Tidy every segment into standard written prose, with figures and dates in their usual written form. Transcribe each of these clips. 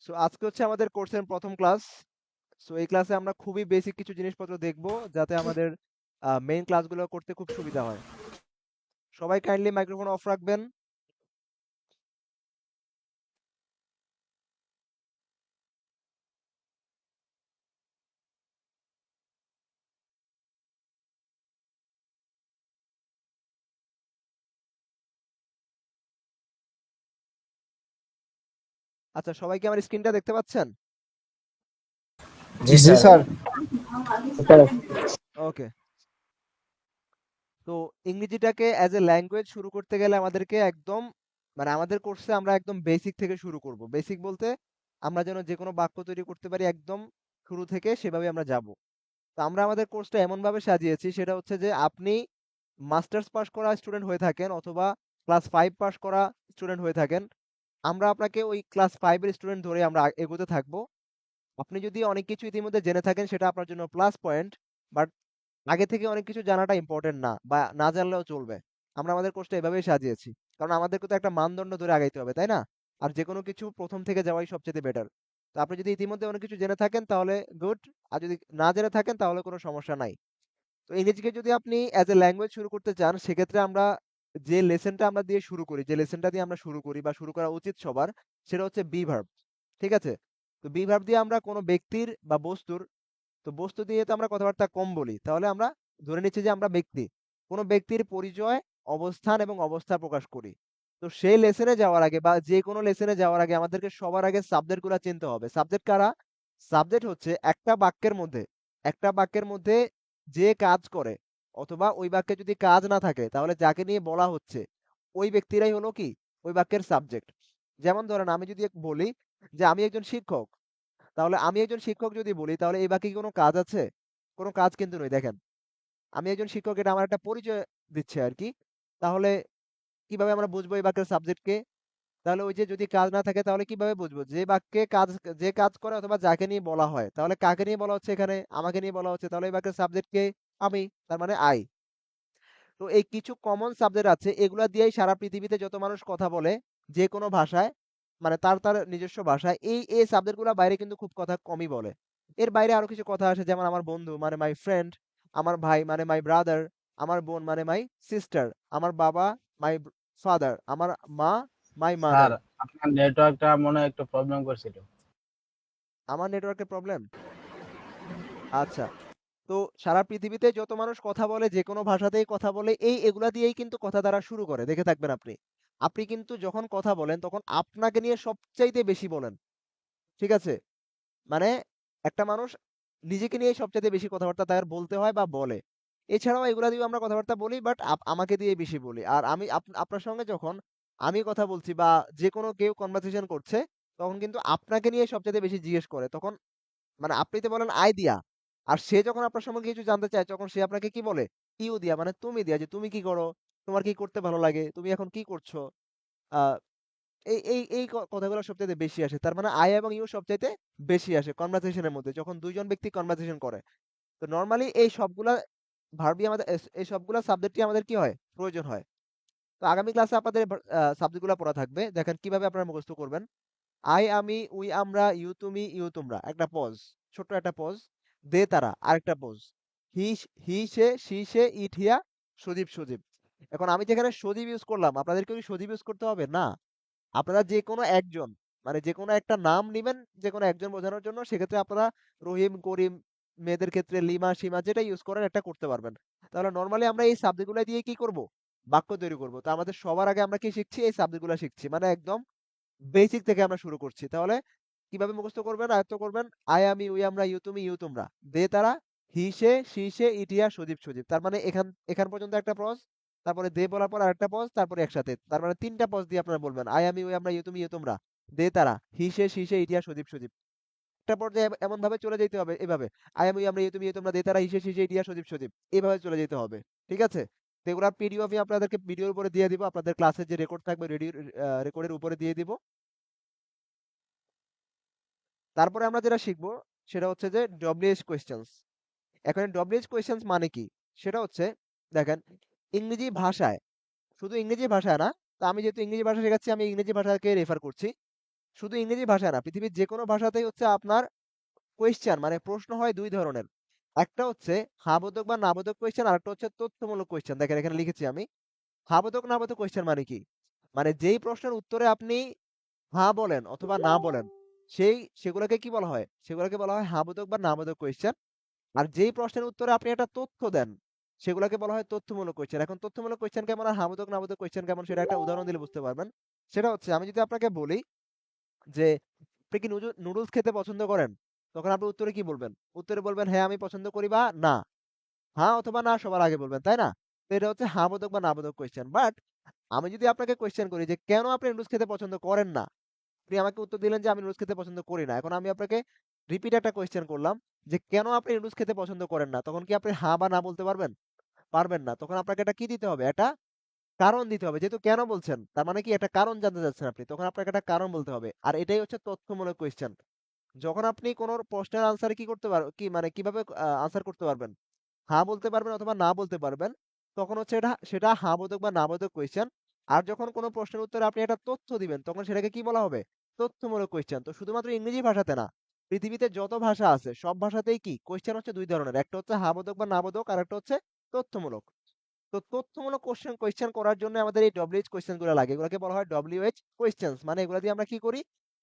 So আজকে হচ্ছে আমাদের কোর্সের প্রথম ক্লাস। সো এই ক্লাসে আমরা খুবই বেসিক কিছু জিনিসপত্র দেখব যাতে আমাদের মেইন ক্লাসগুলো করতে খুব সুবিধা হয়। সবাই কাইন্ডলি মাইক্রোফোন অফ রাখবেন। আচ্ছা, সবাই কি আমার স্ক্রিনটা দেখতে পাচ্ছেন? জি জি স্যার। স্যার। ওকে। তো ইংরেজিটাকে অ্যাজ এ ল্যাঙ্গুয়েজ শুরু করতে গেলে আমাদেরকে একদম আমাদের কোর্সে আমরা একদম বেসিক থেকে শুরু করব। বেসিক বলতে আমরা যেন যে কোনো বাক্য তৈরি করতে পারি একদম শুরু থেকে, সেভাবে আমরা যাব। তো আমরা আমাদের কোর্সটা এমনভাবে সাজিয়েছি, সেটা হচ্ছে যে আপনি মাস্টার্স পাস করা স্টুডেন্ট হয়ে থাকেন অথবা ক্লাস 5 পাস করা স্টুডেন্ট হয়ে থাকেন, আমরা আপনাকে ওই ক্লাস 5 এর স্টুডেন্ট ধরে আমরা এগোতে থাকবো। আপনি যদি অনেক কিছু ইতিমধ্যে জেনে থাকেন সেটা আপনার জন্য প্লাস পয়েন্ট, বাট আগে থেকে অনেক কিছু জানাটা ইম্পর্টেন্ট না, বা না জানলেও চলবে। আমরা আমাদের কোর্সটা এভাবেই সাজিয়েছি, কারণ আমাদেরকে তো একটা মানদণ্ড ধরে আগাইতে হবে, তাই না? আর যে কোনো কিছু প্রথম থেকে যাওয়াই সবচেয়ে বেটার। তো আপনি যদি ইতিমধ্যে অনেক কিছু জেনে থাকেন তাহলে গুড, আর যদি না জেনে থাকেন তাহলে কোনো সমস্যা নাই। তো ইংরেজিকে যদি আপনি অ্যাজ এ ল্যাঙ্গুয়েজ শুরু করতে চান, সেক্ষেত্রে আমরা যে লেসনটা আমরা দিয়ে শুরু করি, যে লেসনটা দিয়ে আমরা শুরু করি বা শুরু করা উচিত সবার, সেটা হচ্ছে বি ভার্ব। ঠিক আছে? তো বি ভার্ব দিয়ে আমরা কোনো ব্যক্তির বা বস্তুর, তো বস্তু দিয়ে তো আমরা কথাবার্তা কম বলি, তাহলে আমরা ধরে নিচ্ছি যে আমরা ব্যক্তি, কোনো ব্যক্তির পরিচয়, অবস্থান এবং অবস্থা প্রকাশ করি। তো সেই লেসনে যাওয়ার আগে বা যে কোনো লেসনে যাওয়ার আগে আমাদেরকে সবার আগে সাবজেক্ট গুলা চিনতে হবে। সাবজেক্ট কারা? সাবজেক্ট হচ্ছে একটা বাক্যের মধ্যে যে কাজ করে, অথবা ওই বাক্যে যদি কাজ না থাকে তাহলে যাকে নিয়ে বলা হচ্ছে ওই ব্যক্তিরাই হলো কি ওই বাক্যের সাবজেক্ট। যেমন ধরেন আমি যদি বলি যে আমি একজন শিক্ষক, তাহলে আমি একজন শিক্ষক যদি বলি তাহলে এই বাক্যে কি কোনো কাজ আছে? কোনো কাজ কিন্তু নয়। দেখেন, আমি একজন শিক্ষক, এটা আমার একটা পরিচয় দিচ্ছে আর কি। তাহলে কিভাবে আমরা বুঝবো এই বাক্যের সাবজেক্ট কে? তাহলে ওই যে যদি কাজ না থাকে তাহলে কিভাবে বুঝবো যে বাক্যে কাজ, যে কাজ করে অথবা যাকে নিয়ে বলা হয়, তাহলে কাকে নিয়ে বলা হচ্ছে? এখানে আমাকে নিয়ে বলা হচ্ছে, তাহলে এই বাক্যের সাবজেক্ট কে? আমি, তার মানে আই। তো এই কিছু কমন সাবজেক্ট আছে, এগুলা দিয়েই সারা পৃথিবীতে যত মানুষ কথা বলে যে কোনো ভাষায়, তার তার নিজস্ব ভাষায়, এই সাবজেক্ট গুলা বাইরে কিন্তু খুব কথা কমই বলে। এর বাইরে আরো কিছু কথা আসে, যেমন আমার বন্ধু মানে মাই ফ্রেন্ড, আমার ভাই মানে মাই ব্রাদার, আমার বোন মানে মাই সিস্টার, আমার বাবা মাই ফাদার, আমার মা মাই স্যার, মাদার। আপনার নেটওয়ার্কটা মনে হয় একটু প্রবলেম করছিল। আমার নেটওয়ার্কের প্রবলেম? আচ্ছা। তো সারা পৃথিবীতে যত মানুষ কথা বলে, যে কোনো ভাষাতেই কথা বলে, এগুলা দিয়েই কিন্তু কথা দ্বারা শুরু করে, দেখে থাকবেন আপনি। আপনি কিন্তু যখন কথা বলেন তখন আপনাকে নিয়ে সবচাইতে বেশি বলেন। ঠিক আছে? মানে একটা মানুষ নিজেকে নিয়ে সবচাইতে বেশি কথাবার্তা তার বলতে হয় বা বলে। এছাড়াও এগুলা দিয়েও আমরা কথাবার্তা বলি, বাট আমাকে দিয়ে বেশি বলি। আর আমি আপনার সঙ্গে যখন আমি কথা বলছি বা যে কোনো কেউ কনভারসেশন করছে, তখন কিন্তু আপনাকে নিয়ে সবচাইতে বেশি জিজ্ঞেস করে। তখন আপনি তো বলেন আই দিয়া। আর সে যখন আপনার সম্পর্কে কিছু জানতে চায়, তখন সে আপনাকে কি বলে? ইউ দিয়া, মানে তুমি দিয়া, যে তুমি কি করো? তোমার কি করতে ভালো লাগে? তুমি এখন কি করছো? আ এই কথাগুলো সবচাইতে বেশি আসে। তার মানে আই এবং ইউ সবচাইতে বেশি আসে কনভারসেশন এর মধ্যে, যখন ২ জন ব্যক্তি কনভারসেশন করে। তো নরমালি এই সবগুলা ভার্বই আমাদের, এই সবগুলা সাবজেক্টই আমাদের কি হয়? প্রয়োজন হয়। তো আগামী ক্লাসে আপনাদের সাবজেক্ট গুলা পড়া থাকবে। দেখেন কিভাবে আপনারা মুখস্থ করবেন। আই আমি, উই আমরা, ইউ তুমি, ইউ তোমরা। একটা পজ, ছোট্ট একটা পজ। দে তারা, আরেকটা পজ। হি হি সে, সি সে, ইট হিয়া, সজীব সজীব। এখন আমি যেখানে সজীব ইউজ করলাম, আপনাদেরকে কি সজীব ইউজ করতে হবে? না। আপনারা যেকোনো একজন, যেকোনো একটা নাম নিবেন যেকোনো একজন বোঝানোর জন্য, সেক্ষেত্রে আপনারা রহিম, করিম, মেয়েদের ক্ষেত্রে লিমা, সীমা, যেটা ইউজ করেন একটা করতে পারবেন। তাহলে নরমালি আমরা এই সাবজেক্ট গুলা দিয়ে কি করব? বাক্য তৈরি করব। তো আমাদের সবার আগে আমরা কি শিখছি? এই সাবজেক্ট গুলা শিখছি, একদম বেসিক থেকে আমরা শুরু করছি। তাহলে কিভাবে মুখস্থ করবেন, আয়ত্ত করবেন? আই আমি, উই আমরা, ইউ তুমি, ইউ তোমরা। দে তারা, হি সে, সি সে, ইট ইয়া, সজীব সজীব। তার মানে এখান এখান পর্যন্ত একটা পজ, তারপরে দে বলার পর আরেকটা পজ, তারপরে একসাথে। তার মানে ৩ টা পজ দিয়ে আপনারা বলবেন আই আমি, উই আমরা, ইউ তুমি, ইউ তোমরা। দে তারা, হি সে, সি সে, ইট ইয়া, সজীব সজীব। একটা পর্যায়ে এমন ভাবে চলে যেতে হবে, এভাবে। আই আমি, উই আমরা, ইউ তুমি, ইউ তোমরা। দে তারা, হি সে, সি সে, ইট ইয়া, সজীব সজীব। এভাবে চলে যেতে হবে। ঠিক আছে? তো এগুলার পিডিএফ আমি আপনাদেরকে ভিডিওর উপরে দিয়ে দিব। আপনাদের ক্লাসের যে রেকর্ড থাকবে রেকর্ডের উপরে দিয়ে দিব। তারপরে আমরা যেটা শিখবো সেটা হচ্ছে যে ডব্লিউএইচ কোয়েশ্চেন্স। এখন ডব্লিউএইচ কোয়েশ্চেন্স মানে কি? সেটা হচ্ছে, দেখেন, ইংরেজি ভাষায়, শুধু ইংরেজি ভাষায় না, তো আমি যেহেতু ইংরেজি ভাষা শেখাচ্ছি আমি ইংরেজি ভাষাকে রেফার করছি। শুধু ইংরেজি ভাষায় না, পৃথিবীর যে কোনো ভাষাতেই হচ্ছে আপনার কোয়েশ্চেন মানে প্রশ্ন হয় দুই ধরনের। একটা হচ্ছে হ্যাঁ-বোধক বা না-বোধক কোয়েশ্চেন, আরেকটা হচ্ছে তথ্যমূলক কোয়েশ্চেন। দেখেন এখানে লিখেছি আমি। হ্যাঁ-বোধক না-বোধক কোয়েশ্চেন মানে কি? মানে যেই প্রশ্নের উত্তরে আপনি হ্যাঁ বলেন অথবা না বলেন, সেগুলোকে কি বলা হয়? সেগুলোকে বলা হয় হ্যাঁ-বোধক বা না-বোধক কোয়েশ্চেন। আর যেই প্রশ্নের উত্তরে আপনি একটা তথ্য দেন, সেগুলোকে বলা হয় তথ্যমূলক কোয়েশ্চেন। এখন তথ্যমূলক কোয়েশ্চেন কেমন আর হ্যাঁ-বোধক না-বোধক কোয়েশ্চেন কেমন সেটা একটা উদাহরণ দিলে বুঝতে পারবেন। সেটা হচ্ছে আমি যদি আপনাকে বলি যে, "আপনি কি নুডলস খেতে পছন্দ করেন?" তখন আপনি উত্তরে কি বলবেন? উত্তরে বলবেন, "হ্যাঁ, আমি পছন্দ করি" বা "না।" হ্যাঁ অথবা না সবার আগে বলবেন, তাই না? তো এটা হচ্ছে হ্যাঁ-বোধক বা না-বোধক কোয়েশ্চেন। বাট আমি যদি আপনাকে কোয়েশ্চেন করি যে, "কেন আপনি নুডলস খেতে পছন্দ করেন না?" আপনি আমাকে উত্তর দিলেন যে, "আমি নুডলস খেতে পছন্দ করি না।" এখন আমি আপনাকে রিপিট একটা কোয়েশ্চেন করলাম যে, "কেন আপনি নুডলস খেতে পছন্দ করেন না?" তখন কি আপনি হ্যাঁ বা না বলতে পারবেন? পারবেন না। তখন আপনাকে এটা কি দিতে হবে? একটা কারণ দিতে হবে। যেহেতু কেন বলছেন, তার মানে কি একটা কারণ জানতে চাচ্ছেন আপনি। তখন আপনাকে একটা কারণ বলতে হবে। আর এটাই হচ্ছে তথ্যমূলক কোয়েশ্চেন। যখন আপনি কোন প্রশ্নের আনসার কি করতে কি মানে কিভাবে আনসার করতে পারবেন? হ্যাঁ বলতে পারবেন অথবা না বলতে পারবেন। তখন হচ্ছে সেটা হ্যাঁ বোধক বা না বোধক কোয়েশ্চেন। আর যখন কোন প্রশ্নের উত্তরে আপনি একটা তথ্য দিবেন, তখন সেটাকে কি বলা হবে? তথ্যমূলক কোয়েশ্চেন। তো শুধুমাত্র ইংরেজি ভাষাতে না, পৃথিবীতে যত ভাষা আছে সব ভাষাতেই কি কোয়েশ্চেন হচ্ছে ২ ধরনের। একটা হচ্ছে হ্যাঁ বোধক বা না বোধক, আরেকটা হচ্ছে তথ্যমূলক। তো তথ্যমূলক কোয়েশ্চেন করার জন্য আমাদের এই WH কোয়েশ্চেন গুলো লাগে। এগুলোকে বলা হয় WH কোয়েশ্চেনস। মানে এগুলা দিয়ে আমরা কি করি?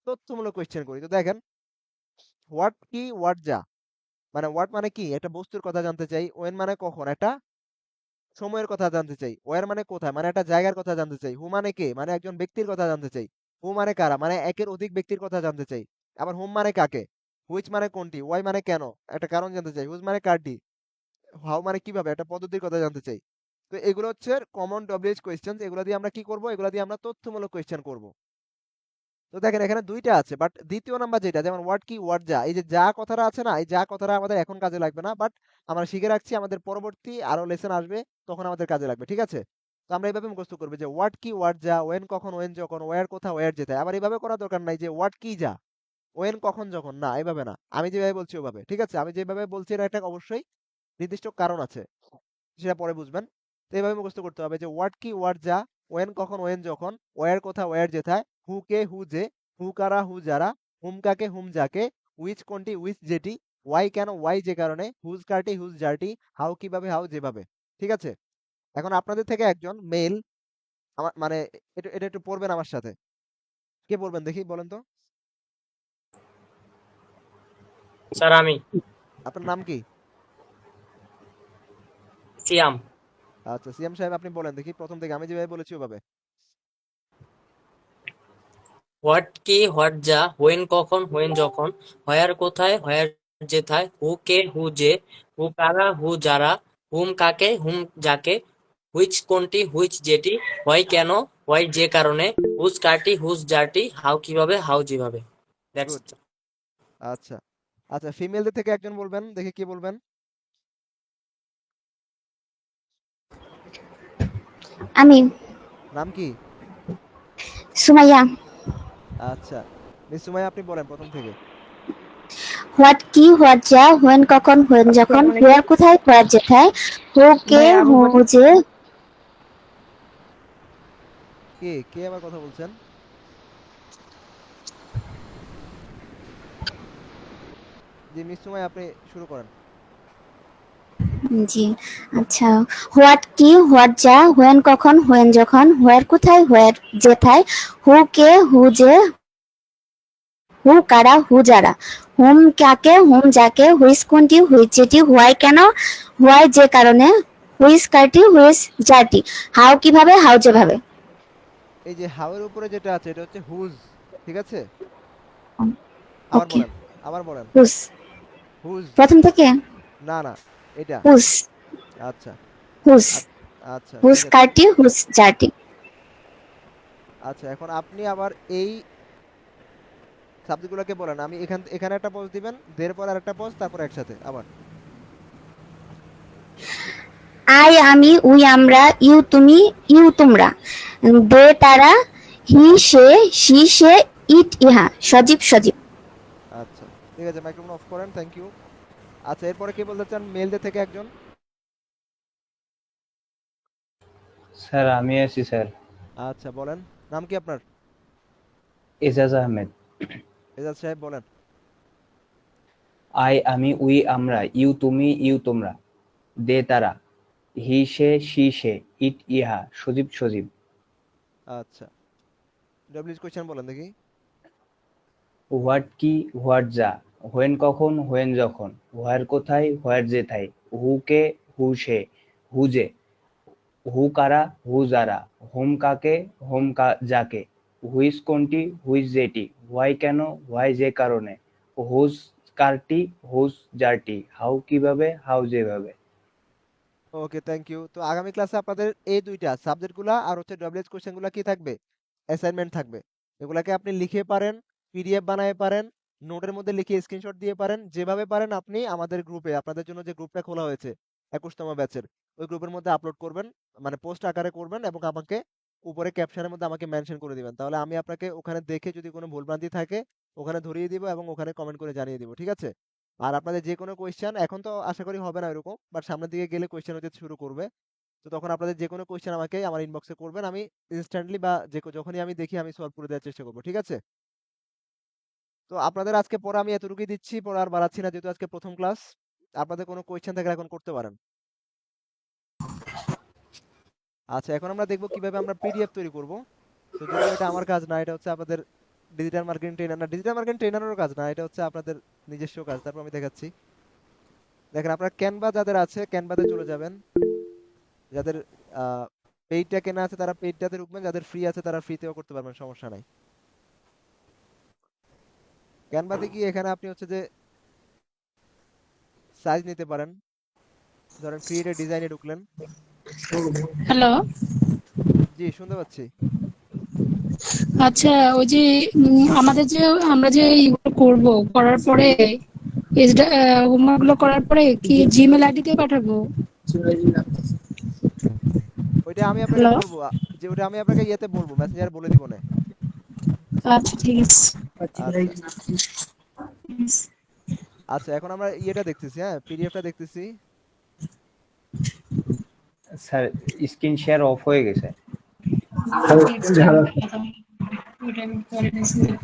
তথ্যমূলক কোয়েশ্চেন করি। তো দেখেন, হোয়াট কি, হোয়াট যা। মানে হোয়াট মানে কি? একটা বস্তুর কথা জানতে চাই। ওয়েন মানে কখন? একটা সময়ের কথা জানতে চাই। ওয়্যার মানে কোথায়? মানে একটা জায়গার কথা জানতে চাই। হু মানে কে? মানে একজন ব্যক্তির কথা জানতে চাই। হু মানে কারা? মানে একের অধিক ব্যক্তির কথা জানতে চাই। আবার হুম মানে কাকে? হুইচ মানে কোনটি? ওয়াই মানে কেন? একটা কারণ জানতে চাই। হুজ মানে কারটি? হাউ মানে কিভাবে? একটা পদ্ধতির কথা জানতে চাই। তো এগুলো হচ্ছে কমন WH কোয়েশ্চেনস। এগুলা দিয়ে আমরা কি করব? এগুলা দিয়ে আমরা তথ্যমূলক কোয়েশ্চেন করব। তো দেখেন এখানে ২ টা আছে। বাট ২য় নাম্বার যেটা যেমন হোয়াট কি, হোয়াট যা। এই যে যা কথাটা আছে না? এই যা কথাটা আমাদের এখন কাজে লাগবে না। বাট আমরা শিখে রাখছি আমাদের পরবর্তী আরো লেসন আসবে তখন আমাদের কাজে লাগবে। ঠিক আছে? তো আমরা এভাবে মুখস্থ করব যে হোয়াট কি, হোয়াট যা, ওয়েন কখন, ওয়েন যখন, ওয়্যার কোথায়, ওয়্যার যেথায়। আবার এভাবে করার দরকার নাই যে হোয়াট কি যা, ওয়েন কখন যখন। না, এভাবে না। আমি যেভাবে বলছি ওভাবে। ঠিক আছে? আমি যেভাবে বলছি এর একটা অবশ্যই নির্দিষ্ট কারণ আছে। সেটা পরে বুঝবেন। তো এভাবে মুখস্থ করতে হবে যে হোয়াট কি, হোয়াট যা, ওয়েন কখন, ওয়েন যখন, ওয়্যার কোথায়, ওয়্যার যেথায়, হু কে, হু যে, হু কারা, হু যারা, হুম কাকে, হুম যাকে, হুইচ কোনটি, হুইচ যেটি, ওয়াই কেন, ওয়াই যে কারণে, হুজ কারটি, হুজ যারটি, হাউ কিভাবে, হাউ যেভাবে। ঠিক আছে? এখন আপনাদের থেকে একজন মেল আমার মানে এটা এটা একটু পড়বেন আমার সাথে। কে পড়বেন দেখি বলেন তো? স্যার আমি আপনার নাম কি? সিয়াম। আচ্ছা সিয়াম সাহেব আপনি বলেন দেখি ১ম থেকে আমি যেভাবে বলেছি ওভাবে। হোয়াট কি, হোয়াট যা, হোয়েন কখন, হোয়েন যখন, হোয়ার কোথায়, হোয়ার যেথায়, হু কে, হু যে, হু কারা, হু যারা, হুম কাকে, হুম যাকে, হুইচ কোনটি, হুইচ যেটি, হোয়াই কেন, হোয়াই যে কারণে, হুজ কারটি, হুজ যারটি, হাউ কিভাবে, হাউ যেভাবে। That's good. আচ্ছা। আচ্ছা ফিমেলদের থেকে একজন বলবেন দেখি কে বলবেন? আমি নাম কি? সুমাইয়া। আচ্ছা। মিস সুমাইয়া আপনি বলেন ১ম থেকে। হোয়াট কি, হোয়াট যা, হোয়েন কখন, হোয়েন যখন, আসসালামু হোয়ার আলাইকুম কোথায়, হোয়ার যেথায়, হু কে, ভাইয়া আবু হু বলেন। যে। কে আবার কথা বলছেন? জি মিস সুমাইয়া আপনি শুরু করেন। জি, আচ্ছা। হোয়াট কি, হোয়াট যা, হোয়েন কখন, হোয়েন যখন, হোয়ার কোথায়, হোয়ার যেথায়, হু কে, হু যে, হু কারা, হু যারা, হুম কাকে, হুম যাকে, হুইচ কোনটি, হুইচ যেটি, হোয়াই কেন, হোয়াই যে কারণে, হুইচ কারটি, হুইচ যারটি, হাউ কিভাবে, হাউ যেভাবে। এই যে হাউ এর উপরে যেটা আছে এটা হচ্ছে হুজ। ঠিক আছে? আবার ওকে। বলেন। আবার বলেন। হুস। হুজ। প্রথম থেকে না, না। এটা। হুস। আচ্ছা। হুস। আ আচ্ছা হুস ঠিক আছে। কারটি, হুস জারটি। আচ্ছা এখন আপনি আবার এই শব্দগুলোকে বলেন। আমি এখানে একটা পজ দিবেন, দের পর আরেকটা পজ তারপর একসাথে আবার। আই আমি, উই আমরা, ইউ তুমি, ইউ তোমরা, দে তারা, হি সে, সি সে, ইট ইহা, সজীব সজীব। আচ্ছা। ঠিক আছে মাইক্রোফোন অফ করেন। Thank you. আচ্ছা এরপরে কে বলতে চান মেলদের থেকে একজন? স্যার আমি আছি স্যার। আচ্ছা বলেন। নাম কি আপনার? এজাজ আহমেদ। এজাজ সাহেব বলেন। আই আমি, উই আমরা, ইউ তুমি, ইউ তোমরা, দে তারা, হি সে, সি সে, ইট ইহা, সজীব সজীব। আচ্ছা, ডব্লিউএইচ কোশ্চেন বলেন দেখি। হোয়াট কি, হোয়াট যা, হোয়েন কখন, হোয়েন যখন, হোয়ার কোথায়, হোয়ার যেথায়, হু কে, হু সে, হু যে, হু কারা, হু যারা, হোম কাকে, হোম যাকে, হুইজ কোনটি, হুইজ যেটি, হোয়াই কেন, হোয়াই যে কারণে, হুজ কারটি, হুজ যারটি, হাউ কিভাবে, হাউ যেভাবে। ওকে, থ্যাংক ইউ। তো আগামী ক্লাসে আপনাদের এই দুইটা সাবজেক্টগুলা আর হচ্ছে ডব্লিউএইচ কোশ্চেনগুলা কি থাকবে? অ্যাসাইনমেন্ট থাকবে। এগুলাকে আপনি লিখে পারেন, পিডিএফ বানায় পারেন, নোটের মধ্যে লিখে স্ক্রিনশট দিয়ে পারেন, যেভাবে পারেন আপনি আমাদের গ্রুপে, আপনাদের জন্য যে গ্রুপটা খোলা হয়েছে 21তম ব্যাচের, ওই গ্রুপের মধ্যে আপলোড করবেন, মানে পোস্ট আকারে করবেন এবং আমাকে উপরে ক্যাপশনের মধ্যে আমাকে মেনশন করে দিবেন। তাহলে আমি আপনাকে ওখানে দেখে যদি কোনো ভুলভ্রান্তি থাকে ওখানে ধরিয়ে দিব এবং ওখানে কমেন্ট করে জানিয়ে দিব, ঠিক আছে? আর আপনাদের যে কোনো কোয়েশ্চেন, এখন তো আশা করি হবে না এরকম, বাট সামনের দিকে গেলে কোয়েশ্চেন হতে শুরু করবে। তো তখন আপনাদের যে কোনো কোয়েশ্চেন আমাকে আমার ইনবক্সে করবেন, আমি ইনস্ট্যান্টলি বা যখনই আমি দেখি আমি সলভ করে দেওয়ার চেষ্টা করবো, ঠিক আছে? তো আপনাদের আজকে পড়া আমি এতটুকুই দিচ্ছি, পড়া আর বাড়াচ্ছি না, যেহেতু আজকে প্রথম ক্লাস। আপনাদের কোনো কোয়েশ্চেন থাকলে এখন করতে পারেন। আচ্ছা, এখন আমরা দেখবো কিভাবে আমরা পিডিএফ তৈরি করব। তো যদিও এটা আমার কাজ না, এটা হচ্ছে আপনাদের ডিজিটাল মার্কেটিং ট্রেনার, না ডিজিটাল মার্কেটিং ট্রেনারেরও কাজ না, এটা হচ্ছে আপনাদের নিজস্ব কাজ। তারপর আমি দেখাচ্ছি। দেখেন, আপনার ক্যানভা যাদের আছে ক্যানভাতে চলে যাবেন, যাদের পেইডটা কেনা আছে তারা পেইডটাতে ঢুকবেন, যাদের ফ্রি আছে তারা ফ্রিতেও করতে পারবেন, সমস্যা নাই। ক্যানভাতে গিয়ে এখানে আপনি হচ্ছে যে সাইজ নিতে পারেন, ধরেন ক্রিয়েট এ ডিজাইনে ঢুকলেন। হ্যালো। জি, শুনতে পাচ্ছি। আচ্ছা, ওই যে আমাদের যে আমরা যে ইগুলো করব, করার পরে হোমওয়ার্ক গুলো করার পরে কি জিমেল আইডি দিয়ে পাঠাবো? ওইটা আমি আপনাকে হ্যালো। বলবো, যে ওটা আমি আপনাকে ইয়েতে বলবো, মেসেঞ্জারে বলে দিব না। আচ্ছা, ঠিক আছে। আচ্ছা আচ্ছা, এখন আমরা ইয়েটা দেখতেছি, হ্যাঁ পিডিএফটা দেখতেছি। স্যার, স্ক্রিন শেয়ার অফ হয়ে গেছে। ওইটা আমি পরে মেসেঞ্জারে